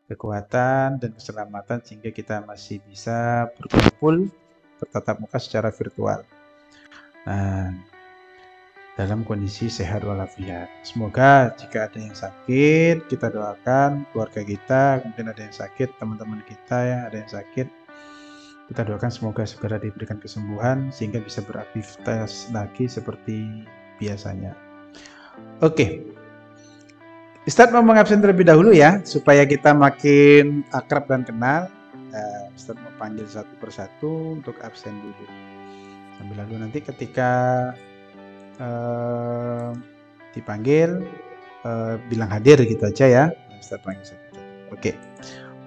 kekuatan dan keselamatan sehingga kita masih bisa berkumpul bertatap muka secara virtual. Nah, dalam kondisi sehat walafiat. Semoga jika ada yang sakit, kita doakan keluarga kita, kemudian ada yang sakit, teman-teman kita yang ada yang sakit, kita doakan semoga segera diberikan kesembuhan sehingga bisa beraktivitas lagi seperti biasanya. Oke. Ustadz mau mengabsen terlebih dahulu ya, supaya kita makin akrab dan kenal. Ustadz mau panggil satu persatu untuk absen dulu. Sambil lalu nanti ketika dipanggil bilang hadir gitu aja ya. Ustadz panggil satu. Oke.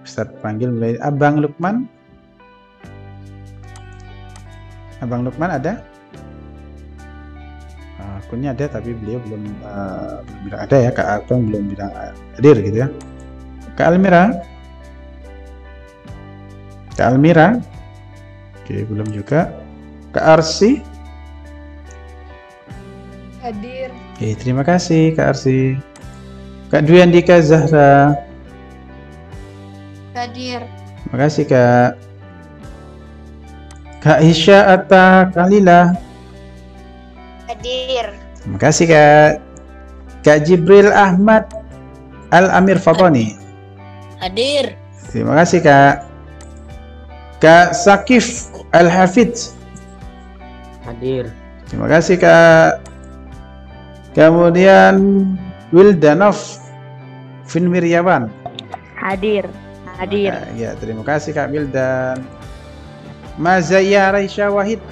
Ustadz panggil mulai Abang Lukman. Abang Lukman ada? Akunnya ada tapi beliau belum bilang ada ya. Kak Abang belum bilang hadir gitu ya. Kak Almira. Kak Almira. Oke, belum juga. Kak Arsi. Hadir. Oke, terima kasih Kak Arsi. Kak Dwi Andika Zahra. Hadir. Terima kasih Kak. Kak Hisya Atta Kalila. Hadir. Terima kasih Kak. Kak Jibril Ahmad Al-Amir Fatoni. Hadir. Terima kasih Kak. Kak Sakif Al-Hafidz. Hadir. Terima kasih Kak. Kemudian Wildanov Vin Wiryawan. Hadir. Hadir. Ya, terima kasih Kak Wildan. Mazaya Raisya Wahid.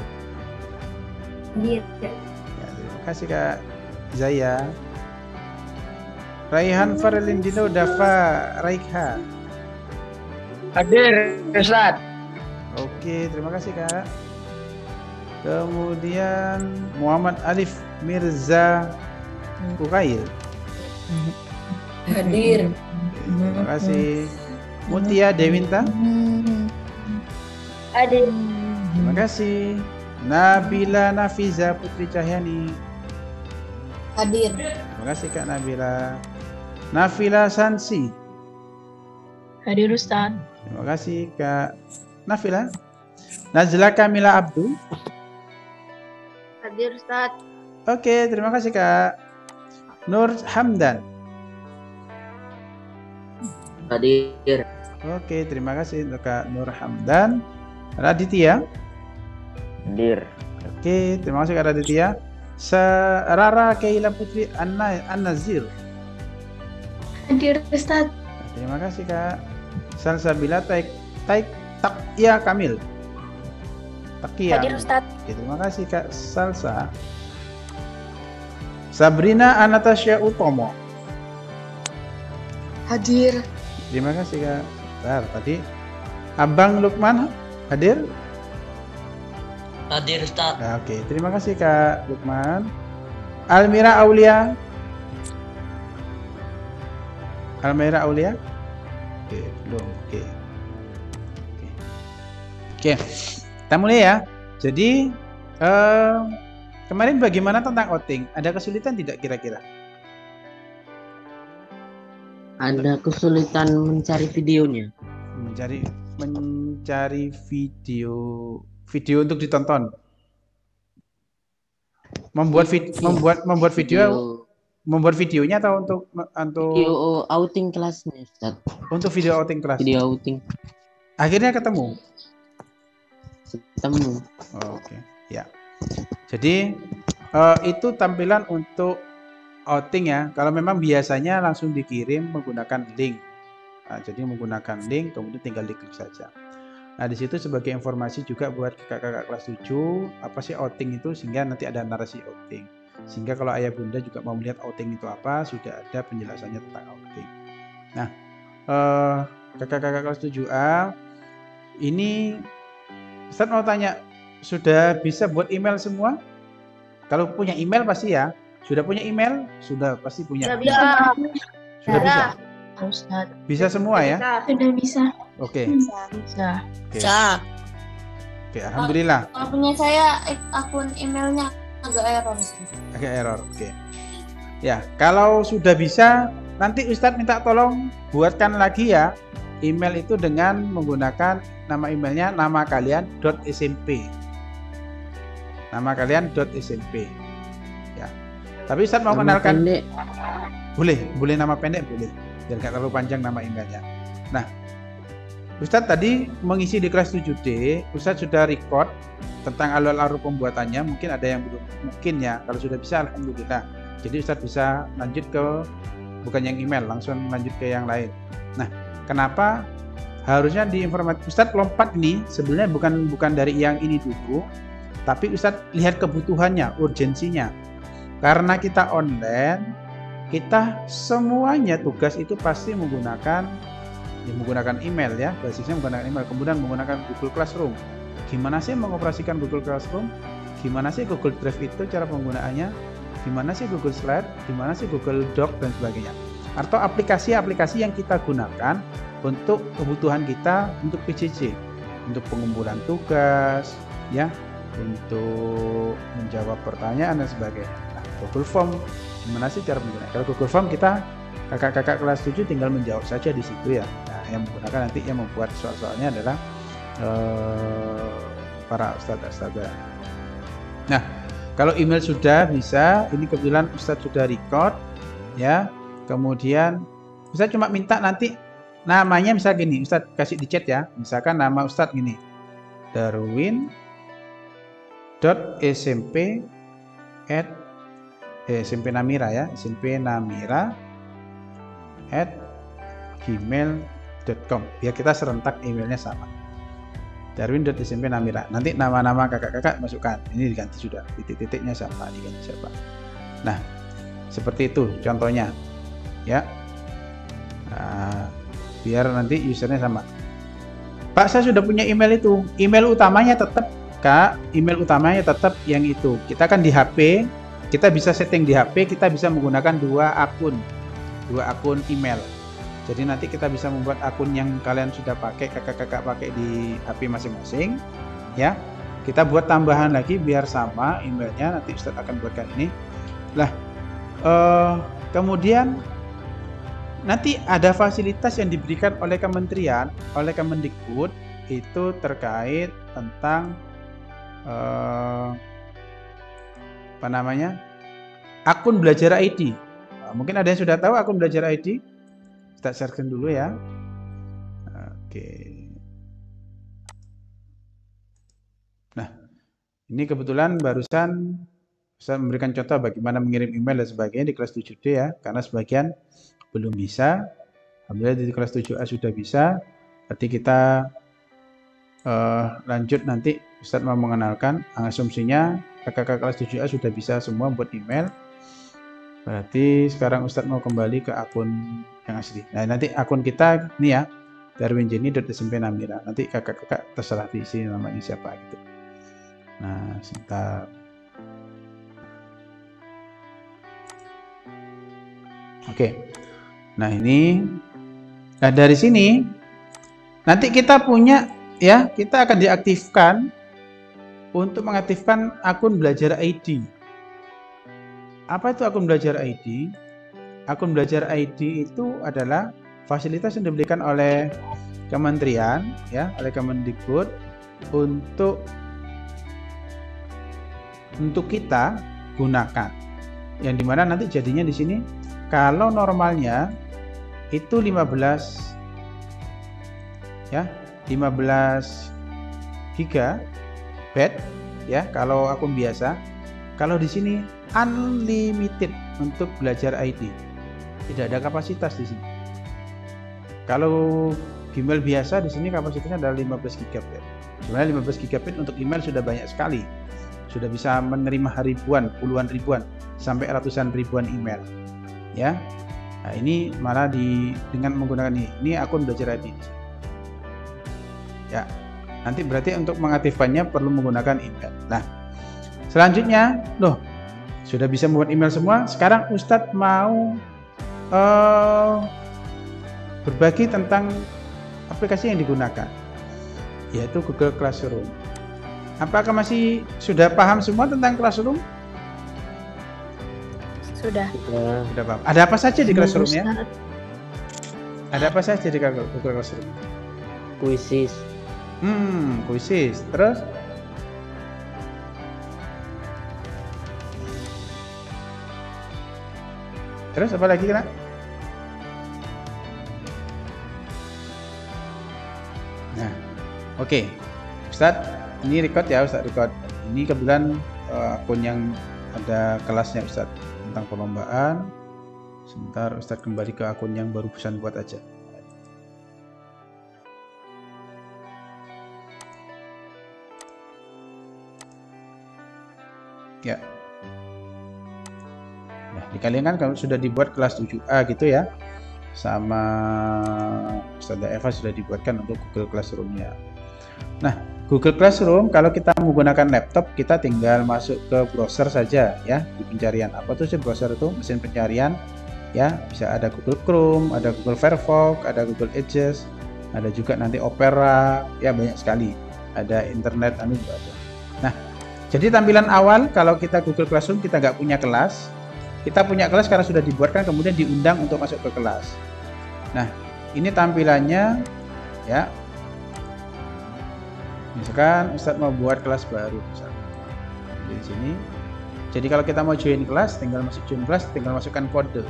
Hadir. Ya, terima kasih Kak Zaya. Raihan Farlindino Dafa Raikha. Hadir, Ustaz. Oke, terima kasih Kak. Kemudian Muhammad Alif Mirza Ukail. Hadir. Terima kasih. Mutia Dewinta. Hadir. Terima kasih. Nabila Nafiza Putri Cahyani. Hadir. Terima kasih Kak Nabila. Nafila Sansi. Hadir Ustaz. Terima kasih Kak Nafila. Nazla Kamila Abdu. Hadir Ustaz. Oke, terima kasih Kak. Nur Hamdan. Hadir. Oke, terima kasih untuk Kak Nur Hamdan. Raditya. Hadir. Oke, terima kasih Kak Raditya. Rara Keila Putri An-Nazir. Hadir Ustaz. Terima kasih Kak. Salsabila Takya Kamil. Takya. Hadir Ustaz. Oke, terima kasih Kak Salsa. Sabrina Anastasia Utomo. Hadir. Terima kasih Kak. Bentar, tadi Abang Lukman hadir? Hadir, Ustaz. Nah, oke, terima kasih Kak Lukman. Almira Aulia. Almira Aulia? Oke, belum. Oke. Oke. Kita mulai ya. Jadi kemarin bagaimana tentang outing? Ada kesulitan tidak kira-kira? Ada kesulitan mencari videonya. Mencari video untuk ditonton. Membuat videonya atau untuk video outing kelasnya, Ustaz. Untuk video outing kelas. Video outing. Akhirnya ketemu. Oke. Ya. Jadi itu tampilan untuk outing ya. Kalau memang biasanya langsung dikirim menggunakan link. Nah, jadi menggunakan link kemudian tinggal diklik saja. Nah, di situ sebagai informasi juga buat kakak-kakak kelas 7, apa sih outing itu sehingga nanti ada narasi outing. Sehingga kalau ayah bunda juga mau melihat outing itu apa, sudah ada penjelasannya tentang outing. Nah, kakak-kakak kelas 7A, ini Ustaz mau tanya, sudah bisa buat email semua? Kalau punya email pasti ya. Sudah punya email? Sudah pasti punya. Sudah bisa. Sudah bisa? Ustaz. Bisa semua ya? Sudah bisa. Oke. Bisa. Oke. Oke, alhamdulillah. Kalau punya saya akun emailnya agak error. Agak error. Oke. Ya, kalau sudah bisa nanti Ustadz minta tolong buatkan lagi ya email itu dengan menggunakan nama emailnya nama kalian .smp. Nama kalian .smp. Ya. Tapi Ustadz mau Nama kenalkan. pendek. Boleh nama pendek boleh. Biar nggak terlalu panjang nama emailnya. Nah, Ustadz tadi mengisi di kelas 7D, Ustadz sudah record tentang alur-alur pembuatannya. Mungkin ada yang belum, mungkin ya. Kalau sudah bisa, alhamdulillah. Jadi Ustadz bisa lanjut ke, bukan yang email, langsung lanjut ke yang lain. Nah, kenapa harusnya di informasi Ustadz lompat ini sebenarnya bukan dari yang ini dulu, tapi Ustadz lihat kebutuhannya, urgensinya. Karena kita online, kita semuanya tugas itu pasti menggunakan email ya, basisnya menggunakan email, kemudian menggunakan Google Classroom. Gimana sih mengoperasikan Google Classroom? Gimana sih Google Drive itu cara penggunaannya? Gimana sih Google Slide? Gimana sih Google Doc dan sebagainya? Atau aplikasi-aplikasi yang kita gunakan untuk kebutuhan kita untuk PJJ, untuk pengumpulan tugas, ya, untuk menjawab pertanyaan dan sebagainya. Nah, Google Form, gimana sih cara menggunakan? Kalau Google Form kita kakak-kakak kelas 7 tinggal menjawab saja di situ ya. Nah, yang menggunakan nanti yang membuat soal-soalnya adalah para ustadz-ustadzah. Nah, kalau email sudah bisa, ini kebetulan Ustadz sudah record ya. Kemudian Ustadz cuma minta nanti namanya misal gini, Ustadz kasih di chat ya. Misalkan nama Ustadz gini, darwin.smp SMP Namira ya, SMP Namira @gmail.com. Biar kita serentak emailnya sama. Darwin.smp Namira. Nanti nama-nama kakak-kakak masukkan. Ini diganti sudah. Titik-titiknya siapa? Diganti siapa? Nah, seperti itu contohnya. Ya. Nah, biar nanti usernya sama. Pak, saya sudah punya email itu. Email utamanya tetap Kak, email utamanya tetap yang itu. Kita kan di HP, kita bisa setting di HP, kita bisa menggunakan dua akun email. Jadi nanti kita bisa membuat akun yang kalian sudah pakai, kakak-kakak pakai di HP masing-masing, ya. Kita buat tambahan lagi biar sama emailnya. Nanti Ustadz akan buatkan ini. Lah, kemudian nanti ada fasilitas yang diberikan oleh kementerian, oleh Kemendikbud itu terkait tentang akun belajar ID. Nah, mungkin ada yang sudah tahu akun belajar ID. Kita sharekan dulu ya. Oke. Nah, ini kebetulan barusan saya memberikan contoh bagaimana mengirim email dan sebagainya di kelas 7D ya, karena sebagian belum bisa. Alhamdulillah di kelas 7A sudah bisa. Berarti kita lanjut nanti Ustadz mau mengenalkan. Asumsinya kakak-kakak kelas 7A sudah bisa semua buat email. Berarti sekarang Ustadz mau kembali ke akun yang asli. Nah, nanti akun kita ini ya, darwinjenny.smp Namira. Nanti kakak-kakak terserah diisi namanya siapa gitu. Nah, sebentar. Oke. Nah, ini. Nah, dari sini nanti kita punya ya, kita akan diaktifkan untuk mengaktifkan akun belajar ID. Apa itu akun belajar ID? Akun belajar ID itu adalah fasilitas yang diberikan oleh kementerian, ya, oleh Kemendikbud untuk kita gunakan. Yang dimana nanti jadinya di sini, kalau normalnya itu 15 GB ya, kalau akun biasa. Kalau di sini unlimited untuk belajar ID. Tidak ada kapasitas di sini. Kalau Gmail biasa di sini kapasitasnya adalah 15 GB. Sebenarnya 15 GB untuk email sudah banyak sekali. Sudah bisa menerima ribuan, puluhan ribuan sampai ratusan ribuan email. Ya. Nah, ini malah dengan menggunakan ini akun belajar ID. Ya. Nanti berarti untuk mengaktifkannya perlu menggunakan email. Nah, selanjutnya, sudah bisa membuat email semua. Sekarang Ustadz mau berbagi tentang aplikasi yang digunakan, yaitu Google Classroom. Apakah masih sudah paham semua tentang Classroom? Sudah. Sudah paham. Ada apa saja di Classroom ya? Ada apa saja di Google Classroom? Kuisis. Kuisis. Terus? Terus apa lagi kira? Nah, oke. Ustadz, ini record ya Ustadz, record. Ini kebetulan akun yang ada kelasnya Ustadz tentang perlombaan. Sebentar Ustadz kembali ke akun yang baru pesan buat aja. Ya. Nah, di kalian kan kalau sudah dibuat kelas 7A gitu ya. Sama Ustazah Eva sudah dibuatkan untuk Google Classroom-nya. Nah, Google Classroom kalau kita menggunakan laptop, kita tinggal masuk ke browser saja ya, di pencarian. Apa tuh sih browser itu? Mesin pencarian ya, bisa ada Google Chrome, ada Google Firefox, ada Google Edge, ada juga nanti Opera, ya banyak sekali. Ada internet juga ada. Nah, jadi tampilan awal kalau kita Google Classroom kita nggak punya kelas, kita punya kelas karena sudah dibuatkan kemudian diundang untuk masuk ke kelas. Nah, ini tampilannya ya. Misalkan Ustadz mau buat kelas baru misalkan. Di sini. Jadi kalau kita mau join kelas, tinggal masuk join kelas, tinggal masukkan kode.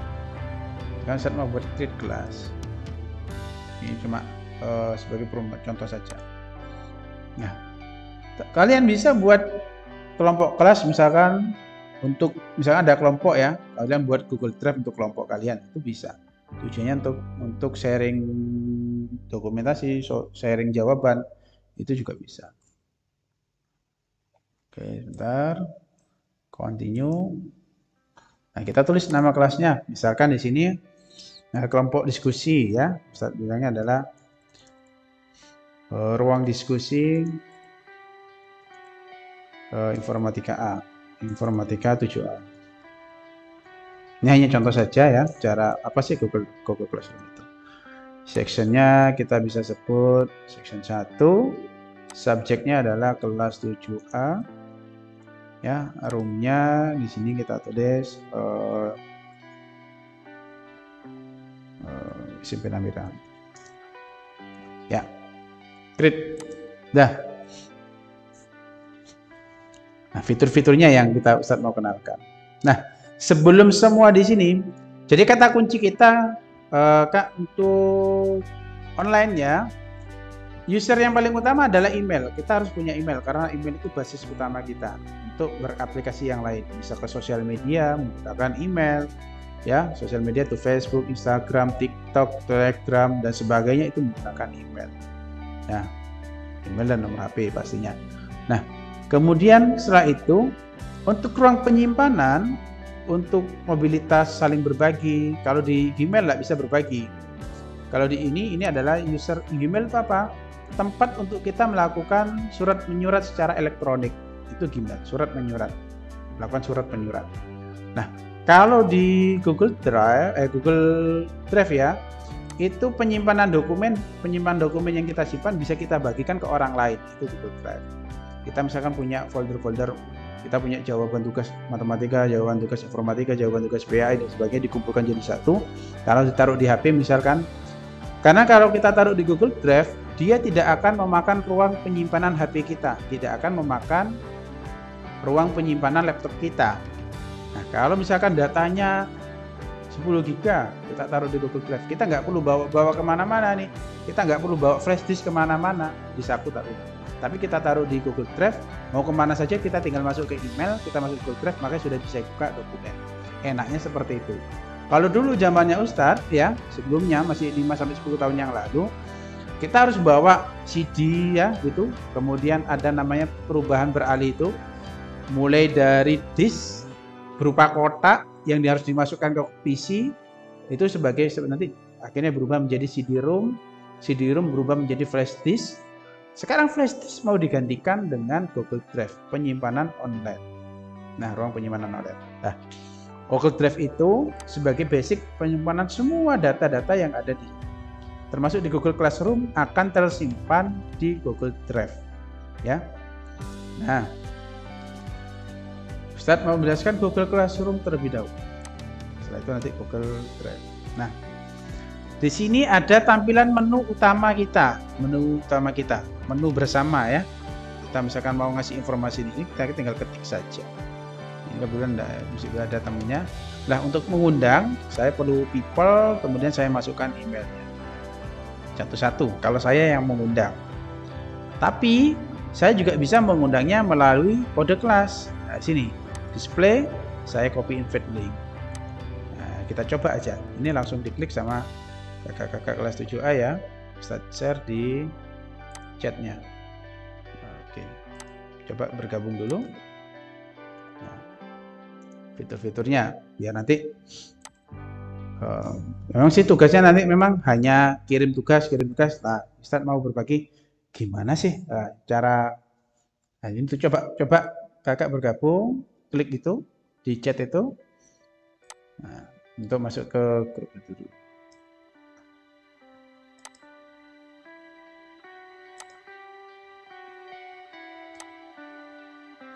Sekarang Ustadz mau buat create kelas. Ini cuma sebagai contoh saja. Nah, kalian bisa buat kelompok kelas misalkan misalkan ada kelompok ya, kalian buat Google Drive untuk kelompok kalian itu bisa. Tujuannya untuk sharing dokumentasi, sharing jawaban itu juga bisa. Oke, sebentar. Continue. Nah, kita tulis nama kelasnya. Misalkan di sini kelompok diskusi ya. Ustadz bilangnya adalah ruang diskusi informatika A, informatika 7A. Ini hanya contoh saja ya, cara apa sih Google Classroom itu. Sectionnya kita bisa sebut section 1, subjeknya adalah kelas 7A, ya, roomnya di sini kita tulis SMP Namira. Ya, great, dah. Nah, fitur-fiturnya yang Ustadz mau kenalkan. Nah, sebelum semua di sini, jadi kata kunci kita Kak untuk online ya, user yang paling utama adalah email. Kita harus punya email karena email itu basis utama kita untuk beraplikasi yang lain. Bisa ke sosial media menggunakan email, ya, sosial media itu Facebook, Instagram, TikTok, Telegram dan sebagainya itu menggunakan email. Nah, email dan nomor HP pastinya. Nah, kemudian setelah itu untuk ruang penyimpanan, untuk mobilitas saling berbagi. Kalau di Gmail nggak bisa berbagi. Kalau di ini adalah user Gmail itu apa? Tempat untuk kita melakukan surat menyurat secara elektronik. Itu Gmail, surat menyurat. Melakukan surat menyurat. Nah, kalau di Google Drive ya, itu penyimpanan dokumen yang kita simpan bisa kita bagikan ke orang lain. Itu Google Drive. Kita misalkan punya folder-folder, kita punya jawaban tugas matematika, jawaban tugas informatika, jawaban tugas BAI dan sebagainya dikumpulkan jadi satu. Kalau ditaruh di HP misalkan, karena kalau kita taruh di Google Drive, dia tidak akan memakan ruang penyimpanan HP kita, tidak akan memakan ruang penyimpanan laptop kita. Nah, kalau misalkan datanya 10 GB kita taruh di Google Drive, kita nggak perlu bawa kemana-mana nih, kita nggak perlu bawa flash disk kemana-mana, di saku taruh. Tapi kita taruh di Google Drive, mau kemana saja kita tinggal masuk ke email, kita masuk Google Drive, makanya sudah bisa buka dokumen. Enaknya seperti itu. Kalau dulu zamannya Ustadz ya, sebelumnya masih 5-10 tahun yang lalu, kita harus bawa CD ya gitu, kemudian ada namanya perubahan beralih itu, mulai dari disk berupa kotak yang harus dimasukkan ke PC, itu sebagai nanti akhirnya berubah menjadi CD-ROM, CD-ROM berubah menjadi flash disk. Sekarang flash disk mau digantikan dengan Google Drive, penyimpanan online. Nah, ruang penyimpanan online. Nah, Google Drive itu sebagai basic penyimpanan semua data-data yang ada di, termasuk di Google Classroom akan tersimpan di Google Drive. Ya. Nah, Ustadz mau menjelaskan Google Classroom terlebih dahulu. Setelah itu nanti Google Drive. Nah, Di sini ada tampilan menu utama kita, menu bersama ya. Kita misalkan mau ngasih informasi di sini, kita tinggal ketik saja. Ini kebetulan tidak ada temennya. Nah, untuk mengundang, saya perlu people, kemudian saya masukkan emailnya. Satu-satu, kalau saya yang mengundang. Tapi, saya juga bisa mengundangnya melalui kode kelas. Nah, sini, display, saya copy invite link. Nah, kita coba aja. Ini langsung diklik sama kakak-kakak kelas 7A ya. Start share di chatnya. Oke, coba bergabung dulu. Nah, fitur-fiturnya biar nanti memang sih tugasnya nanti memang hanya kirim tugas. Nah, Ustadz mau berbagi gimana sih cara. Nah, ini tuh coba kakak bergabung, klik itu di chat itu. Nah, untuk masuk ke grup itu dulu.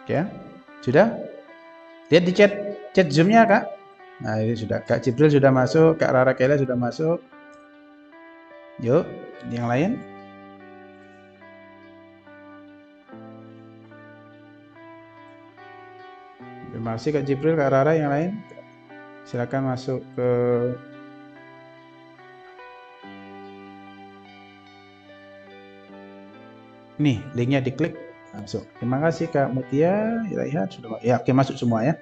Ya, sudah lihat di chat Zoom-nya Kak. Nah, ini sudah, Kak Jibril sudah masuk, Kak Rara Kela sudah masuk. Yuk, yang lain. Terima kasih Kak Jibril, Kak Rara, yang lain. Silakan masuk ke nih, linknya diklik langsung. Terima kasih Kak Mutia, Iraihat sudah ya, oke, masuk semua ya.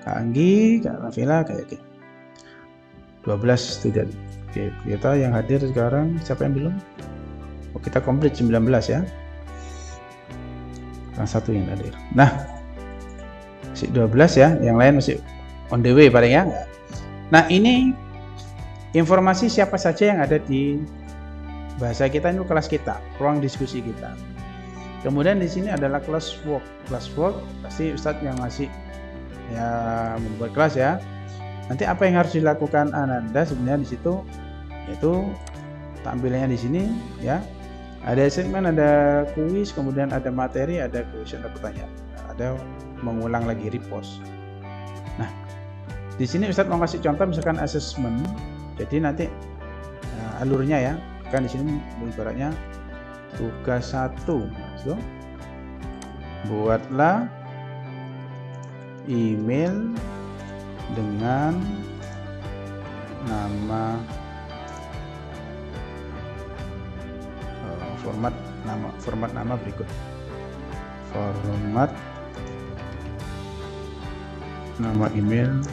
Kak Anggi, Kak Rafila, oke. 12 student. Oke, kita yang hadir sekarang siapa yang belum? Oh, kita komplit 19 ya. Yang satu yang hadir. Nah, masih 12 ya, yang lain masih on the way paling ya. Nah, ini informasi siapa saja yang ada di bahasa kita, ini kelas kita, ruang diskusi kita. Kemudian di sini adalah classwork. Classwork pasti Ustadz yang ngasih ya, membuat kelas ya. Nanti apa yang harus dilakukan Ananda sebenarnya di situ, yaitu tampilannya di sini ya. Ada segmen, ada kuis, kemudian ada materi, ada question, ada pertanyaan, ada mengulang lagi repost. Nah, di sini Ustadz mau kasih contoh misalkan assessment. Jadi nanti alurnya ya, kan di sini ibaratnya tugas 1. So, buatlah email dengan nama format nama berikut. Format nama email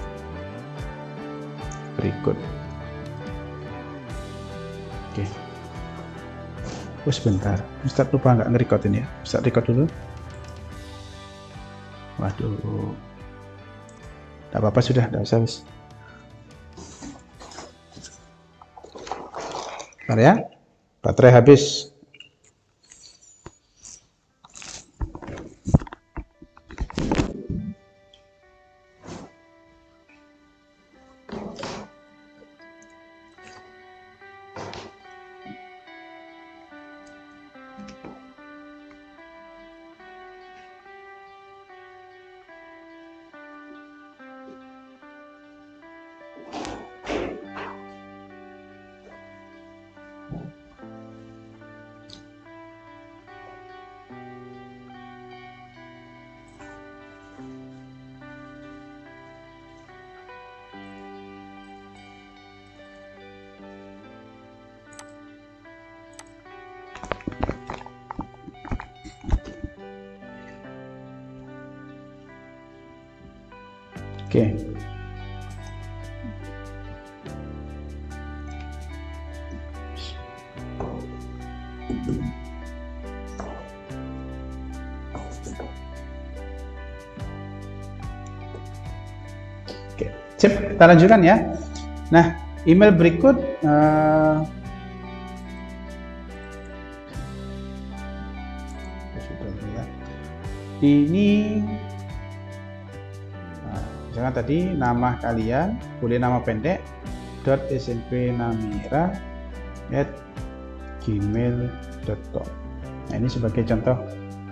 berikut. Oke. Oh, sebentar, Ustadz lupa nggak nge-record ini ya. Ustadz record dulu. Waduh, tidak apa-apa, sudah, tidak usah. Bentar ya, baterai habis. Oke. Oke, sip, kita lanjutkan ya. Nah, email berikut ini misalkan tadi nama kalian boleh nama pendek .smp namira@gmail.com. Nah, ini sebagai contoh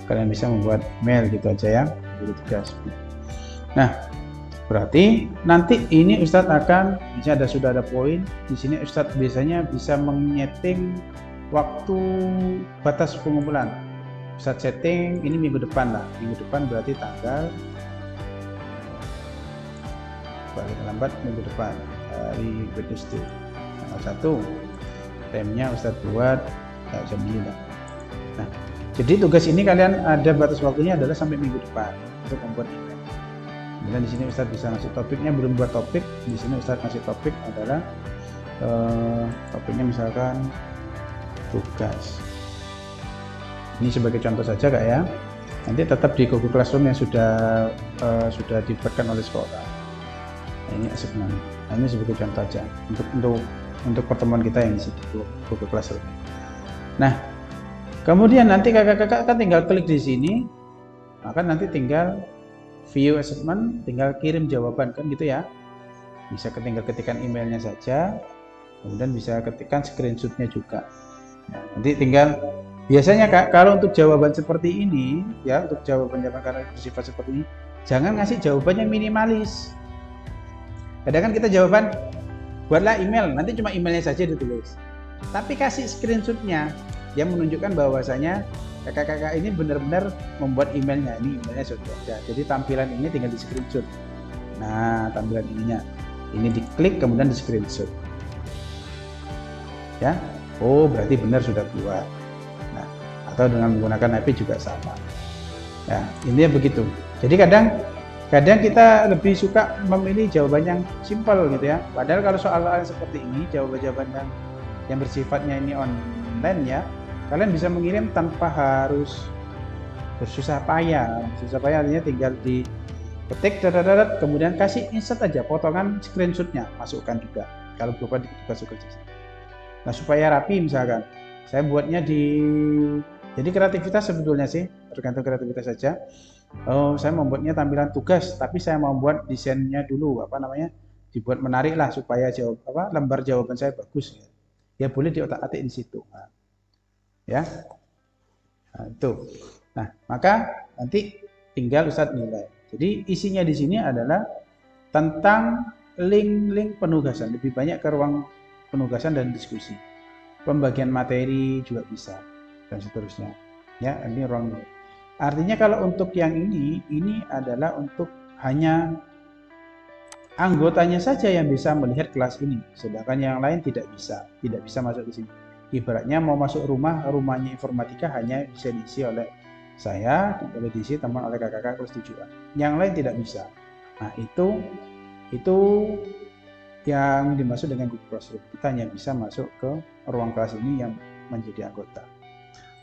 kalian bisa membuat mail gitu aja ya, tugas. Nah, Berarti nanti ini Ustadz akan, misalnya sudah ada poin di sini, Ustadz biasanya bisa menyeting waktu batas pengumpulan. Ustadz setting ini minggu depan lah, minggu depan berarti tanggal paling lambat minggu depan, hari Wednesday tanggal 1. Timenya Ustadz buat jam 9. Nah, jadi tugas ini kalian ada batas waktunya adalah sampai minggu depan untuk membuat email. Kemudian di sini Ustadz bisa ngasih topiknya, belum buat topik. Di sini Ustadz ngasih topik adalah topiknya misalkan tugas. Ini sebagai contoh saja Kak ya. Nanti tetap di Google Classroom yang sudah dibuatkan oleh sekolah. Nah, ini assessment. Nah, ini sebagai contoh aja untuk pertemuan kita yang di situ Google Classroom. Nah, kemudian nanti kakak-kakak kan tinggal klik di sini, maka nanti tinggal view assessment, tinggal kirim jawaban kan gitu ya. Bisa tinggal ketikkan emailnya saja, kemudian bisa ketikkan screenshotnya juga. Nah, nanti tinggal biasanya Kak, kalau untuk jawaban seperti ini ya, untuk jawaban-jawaban karena bersifat seperti ini, jangan ngasih jawabannya minimalis. Kadang kan kita jawaban buatlah email, nanti cuma emailnya saja ditulis. Tapi kasih screenshotnya yang menunjukkan bahwasanya kakak-kakak ini benar-benar membuat emailnya. Ini emailnya sudah ada. Jadi tampilan ini tinggal di screenshot. Nah, tampilan ininya ini diklik kemudian di screenshot. Ya, oh berarti benar sudah buat. Nah, atau dengan menggunakan IP juga sama. Ya, intinya begitu. Jadi kadang kita lebih suka memilih jawaban yang simpel gitu ya. Padahal kalau soal-soal seperti ini, jawaban-jawaban yang bersifatnya ini online ya, kalian bisa mengirim tanpa harus bersusah payah. Susah payah artinya tinggal diketik, kemudian kasih insert aja potongan screenshotnya, masukkan juga. Kalau berupa di tugas-tugas. Nah, supaya rapi misalkan, saya buatnya jadi kreativitas sebetulnya sih, tergantung kreativitas saja. Oh, saya membuatnya tampilan tugas, tapi saya mau buat desainnya dulu, dibuat menarik lah supaya lembar jawaban saya bagus. Ya boleh diotak-atik di situ. Nah, ya, nah, itu. Nah, maka nanti tinggal Ustadz nilai. Jadi isinya di sini adalah tentang link-link penugasan, lebih banyak ke ruang penugasan dan diskusi. Pembagian materi juga bisa dan seterusnya. Ya, ini ruang. Artinya kalau untuk yang ini adalah untuk hanya anggotanya saja yang bisa melihat kelas ini, sedangkan yang lain tidak bisa masuk di sini. Ibaratnya mau masuk rumahnya informatika hanya bisa diisi oleh saya, boleh diisi teman oleh kakak-kakak kelas 7-an. Yang lain tidak bisa. Nah, itu yang dimaksud dengan Google Classroom. Kita hanya bisa masuk ke ruang kelas ini yang menjadi anggota.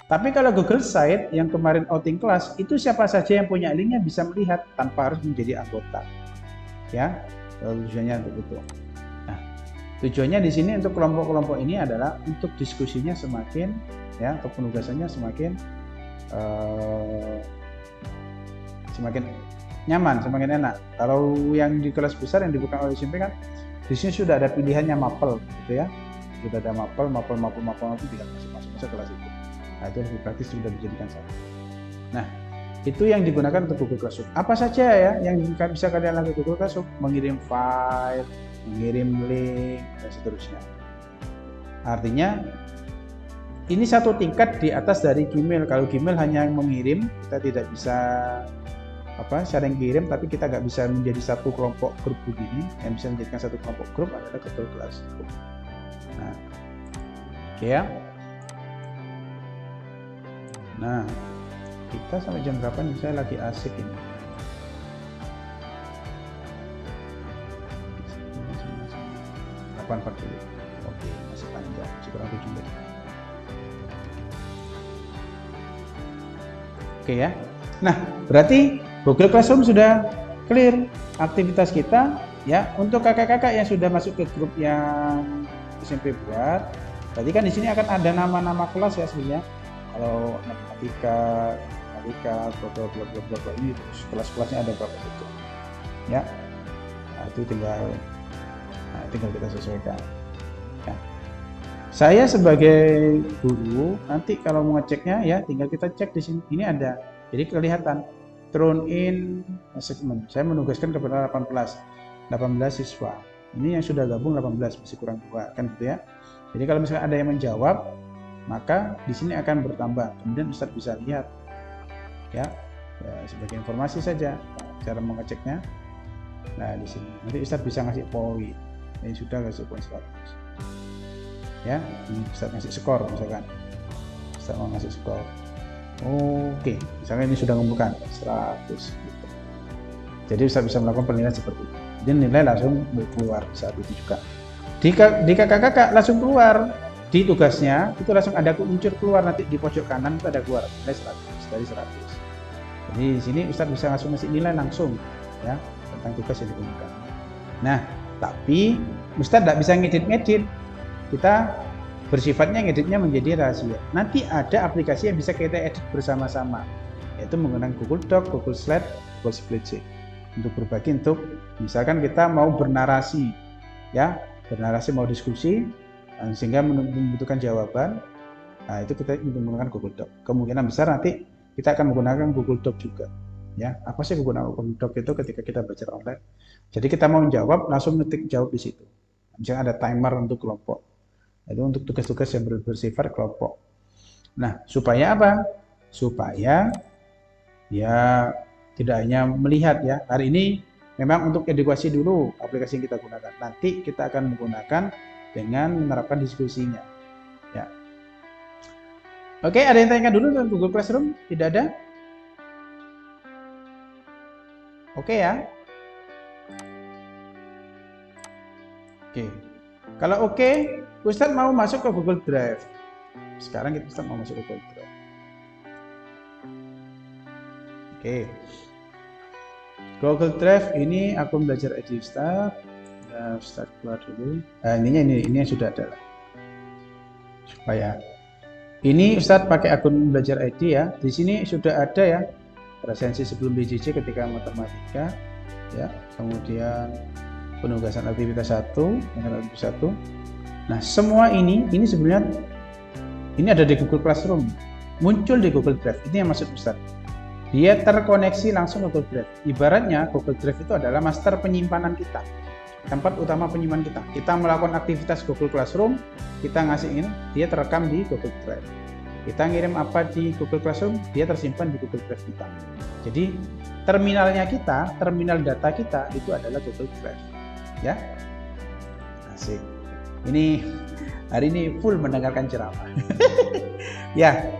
Tapi kalau Google Site yang kemarin outing kelas, itu siapa saja yang punya linknya bisa melihat tanpa harus menjadi anggota. Ya, tujuannya untuk itu. Nah, tujuannya di sini untuk kelompok-kelompok ini adalah untuk diskusinya semakin, ya, atau penugasannya semakin nyaman, semakin enak. Kalau yang di kelas besar yang dibuka oleh SMP kan, di sini sudah ada pilihannya mapel, gitu ya. Sudah ada mapel tidak masuk kelas itu. Nah, itu lebih praktis, sudah dijadikan satu. Nah, itu yang digunakan untuk Google Classroom. Apa saja ya yang bisa kalian lakukan Google Classroom? Mengirim file, mengirim link, dan seterusnya. Artinya ini satu tingkat di atas dari Gmail. Kalau Gmail hanya mengirim, kita tidak bisa sharing kirim, tapi kita nggak bisa menjadi satu kelompok grup begini. Yang bisa menjadikan satu kelompok grup adalah Google Classroom. Nah, oke ya. Nah, kita sampai jam berapa nih? Saya lagi asik ini. Oke, masih panjang, masih kurang 7 menit. Oke ya. Nah, berarti Google Classroom sudah clear aktivitas kita ya. Untuk kakak-kakak yang sudah masuk ke grup yang SMP buat, berarti kan di sini akan ada nama-nama kelas ya sebenarnya. Kalau matematika, ini kelas-kelasnya ada berapa itu, ya. Nah, itu tinggal kita sesuaikan. Ya. Saya sebagai guru nanti kalau mau ngeceknya ya, tinggal kita cek di sini. Ini ada, jadi kelihatan turn in assessment. Saya menugaskan kepada 18 siswa. Ini yang sudah gabung 18, masih kurang 2 kan gitu ya. Jadi kalau misalnya ada yang menjawab, maka di sini akan bertambah. Kemudian Ustadz bisa lihat ya, sebagai informasi saja cara mengeceknya. Nah, di sini nanti Ustadz bisa ngasih poin. Ini sudah ngasih poin 100. Ya, ini Ustadz ngasih skor misalkan. Ustadz mau ngasih skor. Oke, misalnya ini sudah mengumpulkan 100 gitu. Jadi Ustadz bisa melakukan penilaian seperti itu. Jadi nilai langsung keluar saat itu juga. Di kakak-kakak langsung keluar. Di tugasnya itu langsung ada unsur keluar, nanti di pojok kanan itu ada keluar nilai 100 dari 100. Jadi di sini Ustadz bisa langsung ngasih nilai langsung ya tentang tugas yang dikumpulkan. Nah, tapi Ustadz tidak bisa ngedit-ngedit. Kita bersifatnya ngeditnya menjadi rahasia. Nanti ada aplikasi yang bisa kita edit bersama-sama, yaitu menggunakan Google Doc, Google Slide, Google Spreadsheet untuk berbagi. Untuk misalkan kita mau bernarasi ya, bernarasi mau diskusi sehingga membutuhkan jawaban, nah itu kita menggunakan Google Doc. Kemungkinan besar nanti kita akan menggunakan Google Doc juga ya. Apa sih menggunakan Google Doc itu? Ketika kita belajar online, jadi kita mau menjawab langsung ngetik jawab di situ. Misalnya ada timer untuk kelompok, itu untuk tugas-tugas yang bersifat kelompok. Nah, supaya apa? Supaya ya tidak hanya melihat ya. Hari ini memang untuk edukasi dulu aplikasi yang kita gunakan. Nanti kita akan menggunakan dengan menerapkan diskusinya. Ya. Oke, ada yang tanyakan dulu tentang Google Classroom? Tidak ada? Oke ya. Oke. Kalau oke, Ustadz mau masuk ke Google Drive. Sekarang kita Ustadz mau masuk ke Google Drive. Oke. Google Drive ini akun belajar ID Ustadz. Nah, Ustadz keluar dulu. Nah, ini yang sudah ada. Supaya ini Ustadz pakai akun belajar ID ya. Di sini sudah ada ya presensi sebelum BJJ ketika matematika ya. Kemudian penugasan aktivitas 1 dengan aktivitas 1. Nah, semua ini sebenarnya ini ada di Google Classroom. Muncul di Google Drive. Ini yang maksud Ustadz. Dia terkoneksi langsung ke Google Drive. Ibaratnya Google Drive itu adalah master penyimpanan kita, tempat utama penyimpanan kita. Kita melakukan aktivitas Google Classroom, kita ngasihin, dia terekam di Google Drive. Kita ngirim apa di Google Classroom, dia tersimpan di Google Drive kita. Jadi terminalnya kita, terminal data kita itu adalah Google Drive. Ya, asik. Ini hari ini full mendengarkan ceramah. Ya,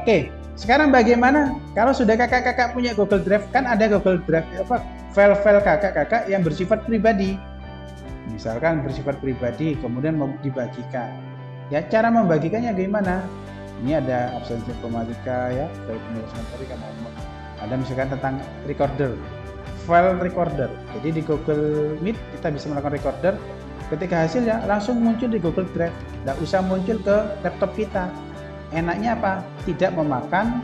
oke. Sekarang bagaimana kalau sudah kakak-kakak punya Google Drive? Kan ada Google Drive file-file kakak-kakak yang bersifat pribadi. Misalkan bersifat pribadi, kemudian mau dibagikan. Ya, cara membagikannya gimana? Ini ada absensi informatika ya, dari penulisan tadi kan ada misalkan tentang recorder, file recorder. Jadi di Google Meet kita bisa melakukan recorder. Ketika hasilnya langsung muncul di Google Drive, tidak usah muncul ke laptop kita. Enaknya apa? Tidak memakan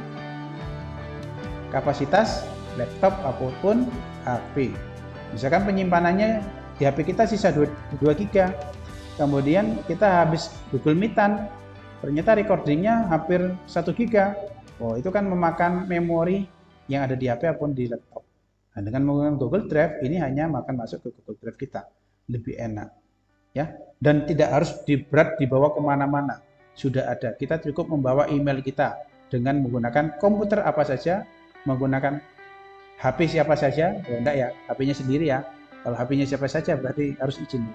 kapasitas laptop apapun HP. Misalkan penyimpanannya di HP kita sisa 2 GB, kemudian kita habis Google Meet-an, ternyata recordingnya hampir 1 GB. Oh, itu kan memakan memori yang ada di HP apapun di laptop. Nah, dengan menggunakan Google Drive ini hanya makan masuk ke Google Drive kita, lebih enak ya, dan tidak harus berat dibawa kemana-mana. Sudah ada, kita cukup membawa email kita dengan menggunakan komputer apa saja, menggunakan HP siapa saja. Oh, enggak ya, HP-nya sendiri ya. Kalau HP-nya siapa saja berarti harus izin.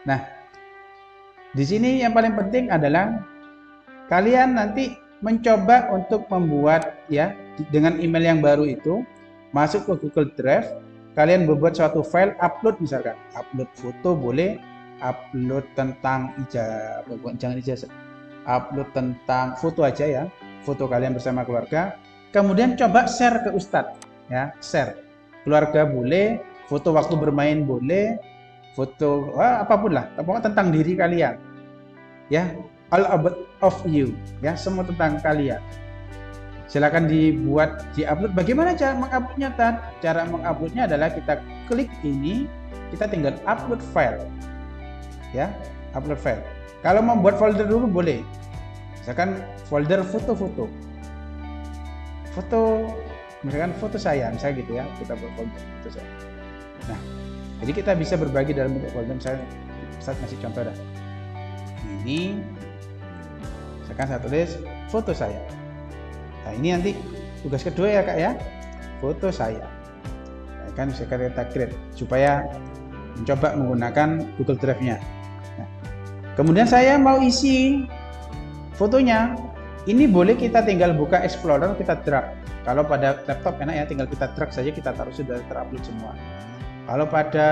Nah, di sini yang paling penting adalah kalian nanti mencoba untuk membuat ya dengan email yang baru itu masuk ke Google Drive. Kalian membuat suatu file, upload misalkan, upload foto boleh, upload tentang ijazah, jangan ijazah, upload tentang foto aja ya, foto kalian bersama keluarga. Kemudian coba share ke Ustadz ya, share. Keluarga boleh, foto waktu bermain boleh, foto apapun lah, pokoknya tentang diri kalian ya, all about of you ya, semua tentang kalian. Silakan dibuat, diupload. Bagaimana cara menguploadnya? Cara menguploadnya adalah kita klik ini, kita tinggal upload file ya, upload file. Kalau membuat folder dulu boleh, misalkan folder foto-foto, foto misalkan foto saya, misalnya gitu ya, kita buat folder foto saya. Nah, jadi kita bisa berbagi dalam bentuk folder. Misalnya Ustaz ngasih contoh dah. Ini misalkan saya tulis foto saya. Nah, ini nanti tugas kedua ya Kak ya, foto saya. Nah, kan bisa kita create supaya mencoba menggunakan Google Drive-nya. Nah, kemudian saya mau isi fotonya. Ini boleh kita tinggal buka Explorer, kita drag. Kalau pada laptop enak ya, tinggal kita drag saja, kita taruh sudah terupload semua. Kalau pada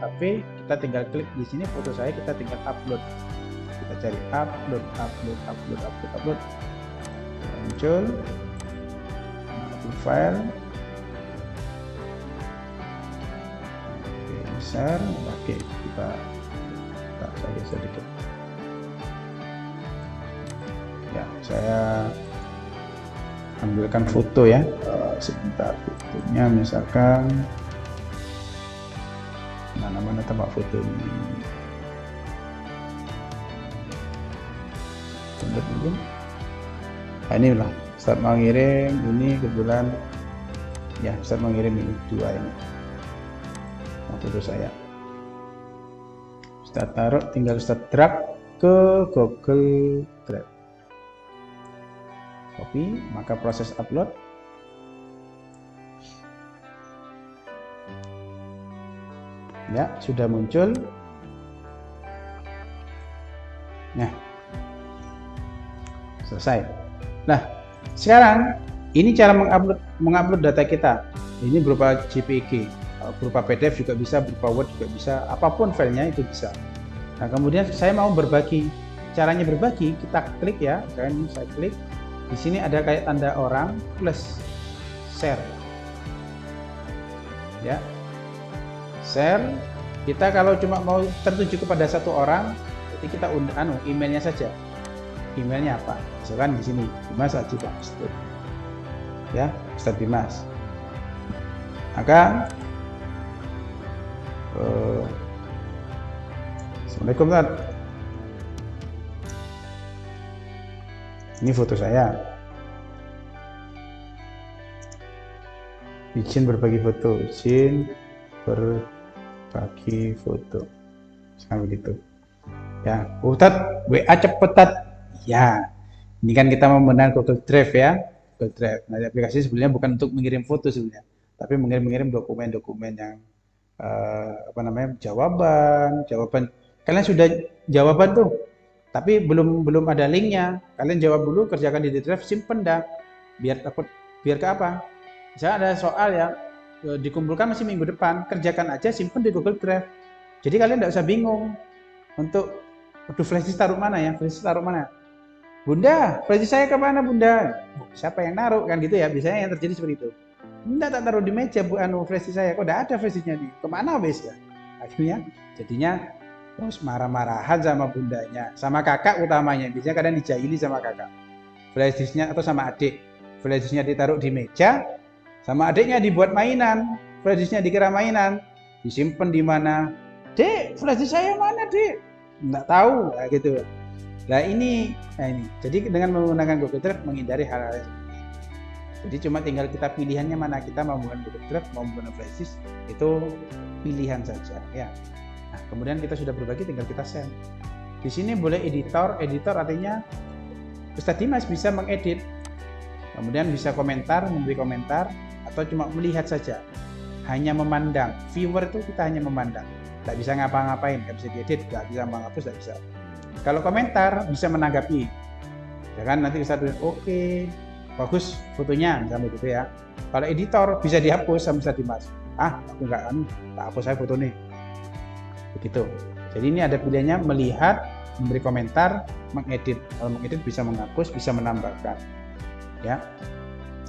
HP, kita tinggal klik di sini foto saya, kita tinggal upload. Kita cari upload. Muncul file. Oke, besar. Oke, kita saja sedikit. Ya, saya ambilkan foto ya. Sebentar, fotonya misalkan mana tempat foto ini. Mungkin. Nah, ini lah. Ustaz mau ngirim ini kebetulan ya, Ustaz mau ngirim ini dua ini. Foto saya. Ustaz taruh, tinggal Ustaz drag ke Google Drive. Copy, maka proses upload. Ya, sudah muncul. Nah, selesai. Nah, sekarang ini cara mengupload data kita. Ini berupa JPG, berupa PDF juga bisa, berupa Word juga bisa, apapun filenya itu bisa. Nah, kemudian saya mau berbagi. Caranya berbagi, kita klik ya, kan saya klik. Di sini ada kayak tanda orang plus share. Ya. Share. Kita kalau cuma mau tertuju kepada satu orang, jadi kita emailnya saja. Emailnya apa? Misalkan di sini Dimas Haji Pak Ustaz. Ya, Ustaz Dimas. Maka Assalamualaikum Ustaz. Ini foto saya. Izin berbagi foto, izin berbagi foto. Sama begitu. Ya, Ustaz, WA cepetan. Ya. Ini kan kita menggunakan Google Drive ya. Google Drive. Nah, aplikasi sebenarnya bukan untuk mengirim foto sebenarnya, tapi mengirim dokumen-dokumen yang jawaban. Kalian sudah jawaban tuh. Tapi belum ada linknya. Kalian jawab dulu, kerjakan di Drive, simpen dah. Biar ke apa? Misalnya ada soal ya, dikumpulkan masih minggu depan, kerjakan aja, simpen di Google Drive. Jadi kalian tidak usah bingung untuk, aduh flash disk taruh mana ya? Flash disk taruh mana? Bunda, flash disk saya kemana Bunda? Siapa yang naruh kan gitu ya? Biasanya yang terjadi seperti itu. Bunda tak taruh di meja flash disk saya. Kok tidak ada flash disknya nih? Kemana wes ya? Akhirnya jadinya terus marah-marahan sama bundanya, sama kakak utamanya. Biasanya kadang dijahili sama kakak. Flash disknya atau sama adik. Flash disknya ditaruh di meja, sama adiknya dibuat mainan. Flash disknya dikira mainan, disimpan di mana? Dek, flash disk saya mana Dek? Nggak tahu, nah, gitu. Nah ini. Jadi dengan menggunakan Google Drive menghindari hal-hal seperti ini. Jadi cuma tinggal kita pilihannya mana, kita mau menggunakan Google Drive, mau menggunakan flash disk, itu pilihan saja ya. Nah, kemudian kita sudah berbagi, tinggal kita send. Di sini boleh editor artinya Ustaz Dimas bisa mengedit. Kemudian bisa komentar, memberi komentar, atau cuma melihat saja. Hanya memandang. Viewer itu kita hanya memandang. Tidak bisa ngapa-ngapain, nggak bisa diedit, nggak bisa menghapus, nggak bisa. Kalau komentar bisa menanggapi. Ya kan nanti bisa tulis oke, bagus fotonya, misalnya gitu ya. Kalau editor bisa dihapus sama Ustaz Dimas. Aku nggak tak hapus saya foto nih. Begitu. Jadi ini ada pilihannya melihat, memberi komentar, mengedit. Kalau mengedit bisa menghapus, bisa menambahkan. Ya.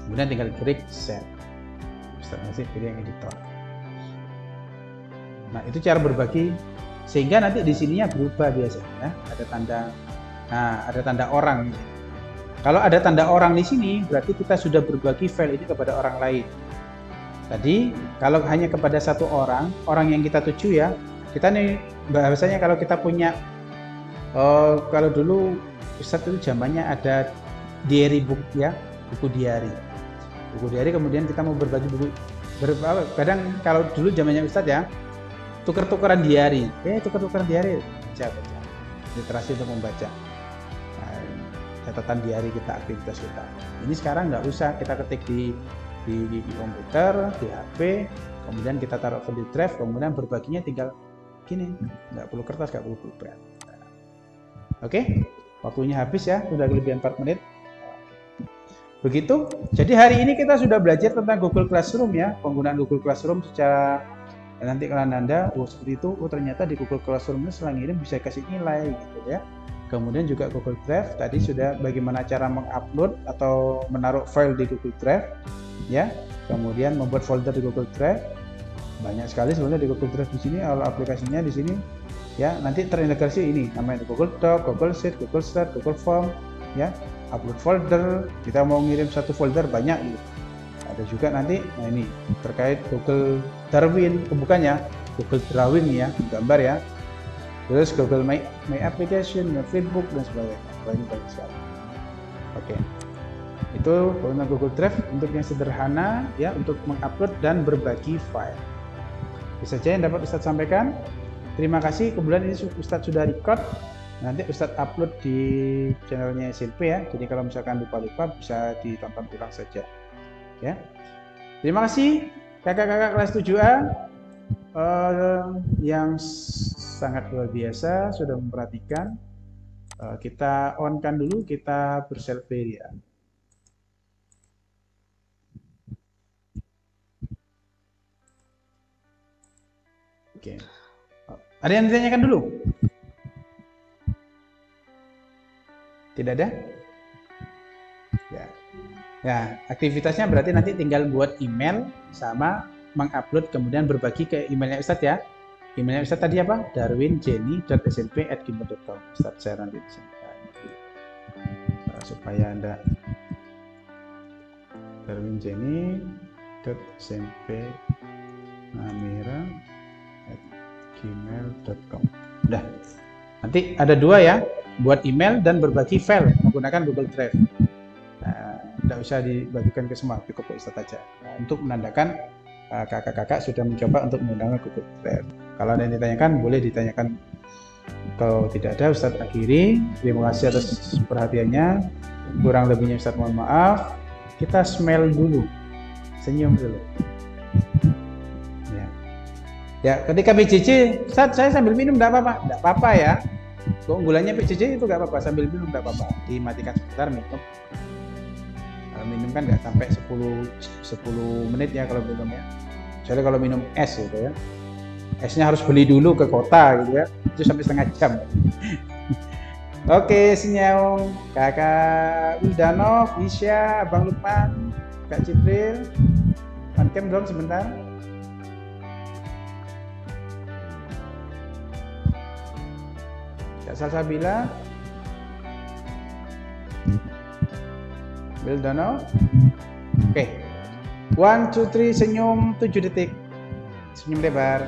Kemudian tinggal klik send. Ustaz masih pilih yang editor. Nah, itu cara berbagi sehingga nanti di sininya berubah biasanya. Ada tanda orang. Kalau ada tanda orang di sini berarti kita sudah berbagi file ini kepada orang lain. Tadi kalau hanya kepada satu orang yang kita tuju ya. Kita nih bahasanya kalau kita punya kalau dulu Ustadz itu zamannya ada diary book ya, buku diary. Buku diary, kemudian kita mau berbagi buku. Kadang kalau dulu zamannya Ustadz ya, tuker-tukeran diary. Tuker-tukeran diary. Baca. Literasi untuk membaca. Nah, catatan diary kita, aktivitas kita. Ini sekarang nggak usah, kita ketik di komputer, di HP, kemudian kita taruh file drive, kemudian berbaginya tinggal gini, nggak perlu kertas, nggak perlu pulpen. Oke, waktunya habis ya, sudah kelebihan 4 menit. Begitu. Jadi hari ini kita sudah belajar tentang Google Classroom ya, penggunaan Google Classroom secara nanti kalau Anda seperti itu, ternyata di Google Classroom ini selang ngirim bisa kasih nilai gitu ya. Kemudian juga Google Drive, tadi sudah bagaimana cara mengupload atau menaruh file di Google Drive ya. Kemudian membuat folder di Google Drive. Banyak sekali sebenarnya di Google Drive di sini, kalau aplikasinya di sini ya, nanti terintegrasi ini namanya Google Doc, Google Sheet, Google Start, Google Form ya. Upload folder, kita mau ngirim satu folder banyak gitu. Ada juga nanti, nah ini terkait Google Darwin, bukannya Google Drawing ya, gambar ya. Terus Google My Application, My Facebook dan sebagainya. Banyak sekali. Oke. Itu penggunaan Google Drive untuk yang sederhana ya, untuk mengupload dan berbagi file. Itu saja yang dapat Ustadz sampaikan. Terima kasih. Kebetulan ini Ustadz sudah record. Nanti Ustadz upload di channelnya SMP ya. Jadi kalau misalkan lupa-lupa bisa ditonton ulang saja. Ya. Terima kasih kakak-kakak kelas 7A yang sangat luar biasa sudah memperhatikan. Kita on-kan dulu, kita berselfie ya. Oke. Ada yang ditanyakan dulu? Tidak ada? Ya. Ya, aktivitasnya berarti nanti tinggal buat email sama mengupload kemudian berbagi ke emailnya Ustadz ya. Emailnya Ustadz tadi apa? darwinjenny.smp@gmail.com. Ustadz share nanti di sini. Supaya Anda darwinjenny.smp@gmail.com. Udah. Nanti ada 2 ya, buat email dan berbagi file menggunakan Google Drive. Tidak usah dibagikan ke semua, cukup ke Ustadz aja. Untuk menandakan kakak-kakak sudah mencoba untuk menggunakan Google Drive. Kalau ada yang ditanyakan, boleh ditanyakan. Kalau tidak ada, Ustadz akhiri. Terima kasih atas perhatiannya. Kurang lebihnya Ustadz mohon maaf. Kita smile dulu, senyum dulu. Ya, ketika PJJ, Ustadz saya sambil minum tidak apa-apa, tidak apa-apa ya. Keunggulannya PJJ itu nggak apa-apa, sambil minum tidak apa-apa. Dimatikan sebentar, minum. Minum kan nggak sampai 10 menit ya kalau minum ya. Soalnya kalau minum es gitu ya, esnya harus beli dulu ke kota gitu ya, itu sampai setengah jam. Oke, senyum kakak Wildano, Isya, Bang Lukman, Kak Cipril, on-cam dong sebentar. Kak Salsabila, Wildano. Oke. 1, 2, 3 senyum 7 detik. Senyum lebar.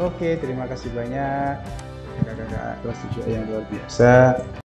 Oke, terima kasih banyak kakak-kakak kelas 7 yang luar biasa.